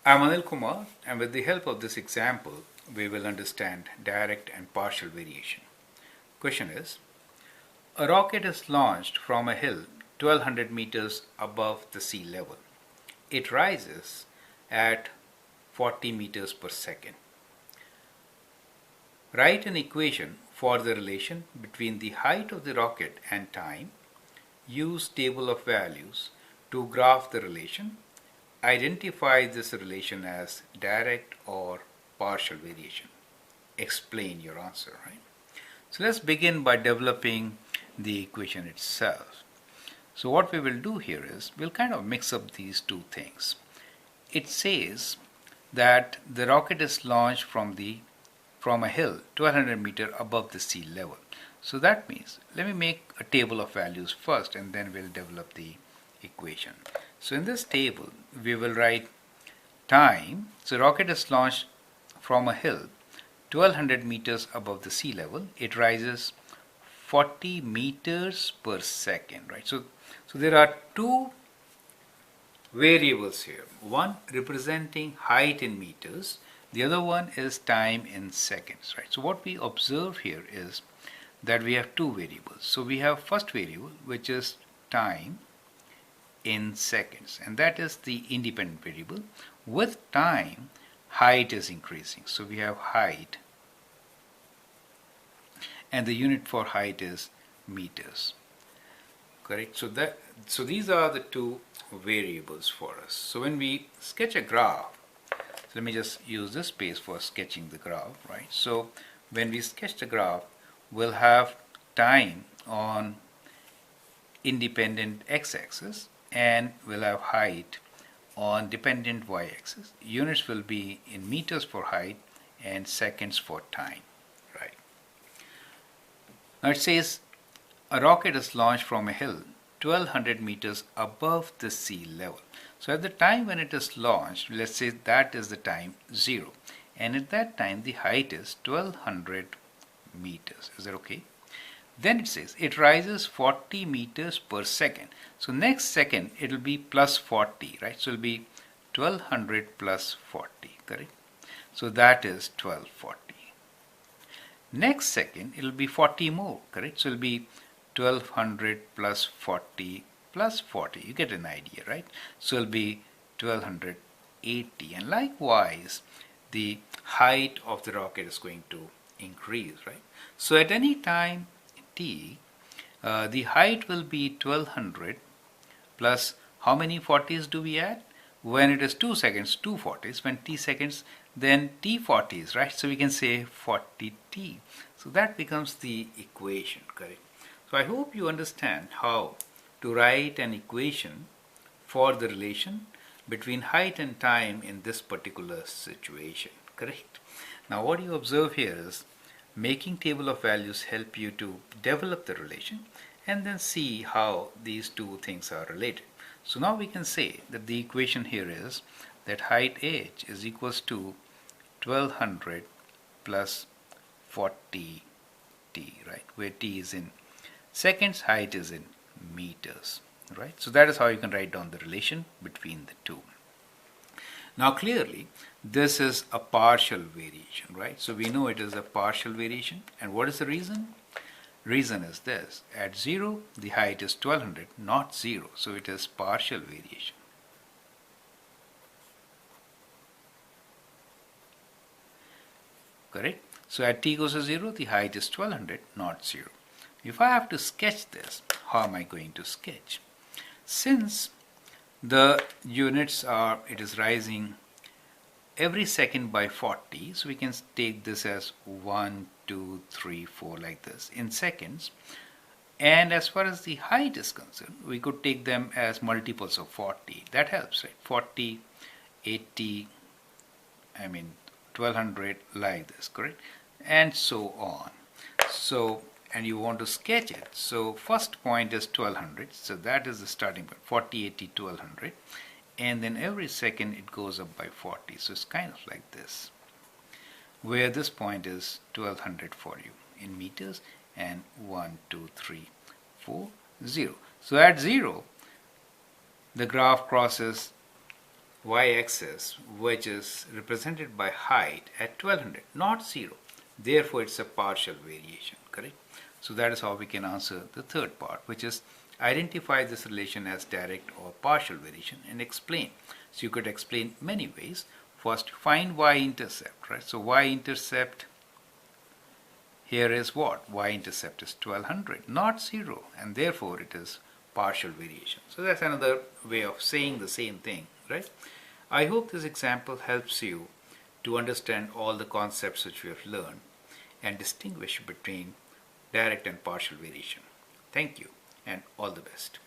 I'm Anil Kumar, and with the help of this example, we will understand direct and partial variation. Question is, a rocket is launched from a hill 1200 meters above the sea level. It rises at 40 meters per second. Write an equation for the relation between the height of the rocket and time. Use table of values to graph the relation. Identify this relation as direct or partial variation. Explain your answer, right? So let's begin by developing the equation itself. So what we will do here is we'll kind of mix up these two things. It says that the rocket is launched from a hill 1200 meter above the sea level. So that means let me make a table of values first and then we'll develop the equation. So in this table we will write time. So rocket is launched from a hill 1200 meters above the sea level. It rises 40 meters per second, right? So there are two variables here. One representing height in meters, the other one is time in seconds, right? So what we observe here is that we have two variables. So we have first variable, which is time in seconds, and that is the independent variable. With time, height is increasing. So we have height, and the unit for height is meters. Correct? So these are the two variables for us. So when we sketch a graph, so let me just use this space for sketching the graph, right? So when we sketch the graph, we'll have time on independent x-axis and we'll have height on dependent y-axis. Units will be in meters for height and seconds for time, right? Now it says a rocket is launched from a hill 1200 meters above the sea level. So at the time when it is launched, let's say that is the time 0, and at that time the height is 1200 meters. Is that okay? Then it says it rises 40 meters per second. So next second it will be plus 40, right? So it will be 1200 plus 40, correct? So that is 1240. Next second it will be 40 more, correct? So it will be 1200 plus 40 plus 40. You get an idea, right? So it will be 1280. And likewise, the height of the rocket is going to increase, right? So at any time t, the height will be 1200 plus how many 40s do we add? When it is 2 seconds, 2 40s. When t seconds, then t 40s, right? So we can say 40t. So that becomes the equation, correct? So I hope you understand how to write an equation for the relation between height and time in this particular situation, correct? Now what you observe here is making table of values help you to develop the relation and then see how these two things are related. So now we can say that the equation here is that height h is equals to 1200 plus 40t, right? Where t is in seconds, height is in meters, right? So that is how you can write down the relation between the two. Now clearly this is a partial variation, right? So we know it is a partial variation, and what is the reason? Reason is this: at 0 the height is 1200, not 0, so it is partial variation. Correct? So at t goes to 0 the height is 1200, not 0. If I have to sketch this, how am I going to sketch? Since the units are, it is rising every second by 40, so we can take this as 1, 2, 3, 4 like this in seconds. And as far as the height is concerned, we could take them as multiples of 40. That helps, right? 40, 80, 1200 like this, correct? And so on. So, and you want to sketch it. So first point is 1200. So that is the starting point, 40, 80, 1200. And then every second it goes up by 40. So it's kind of like this, where this point is 1200 for you in meters, and 1, 2, 3, 4, 0. So at 0, the graph crosses y-axis, which is represented by height at 1200, not 0. Therefore, it's a partial variation, correct? So that is how we can answer the third part, which is identify this relation as direct or partial variation and explain. So you could explain many ways. First, find y-intercept, right? So y-intercept here is what? Y-intercept is 1200, not 0, and therefore it is partial variation. So that's another way of saying the same thing, right? I hope this example helps you to understand all the concepts which we have learned and distinguish between direct and partial variation. Thank you and all the best.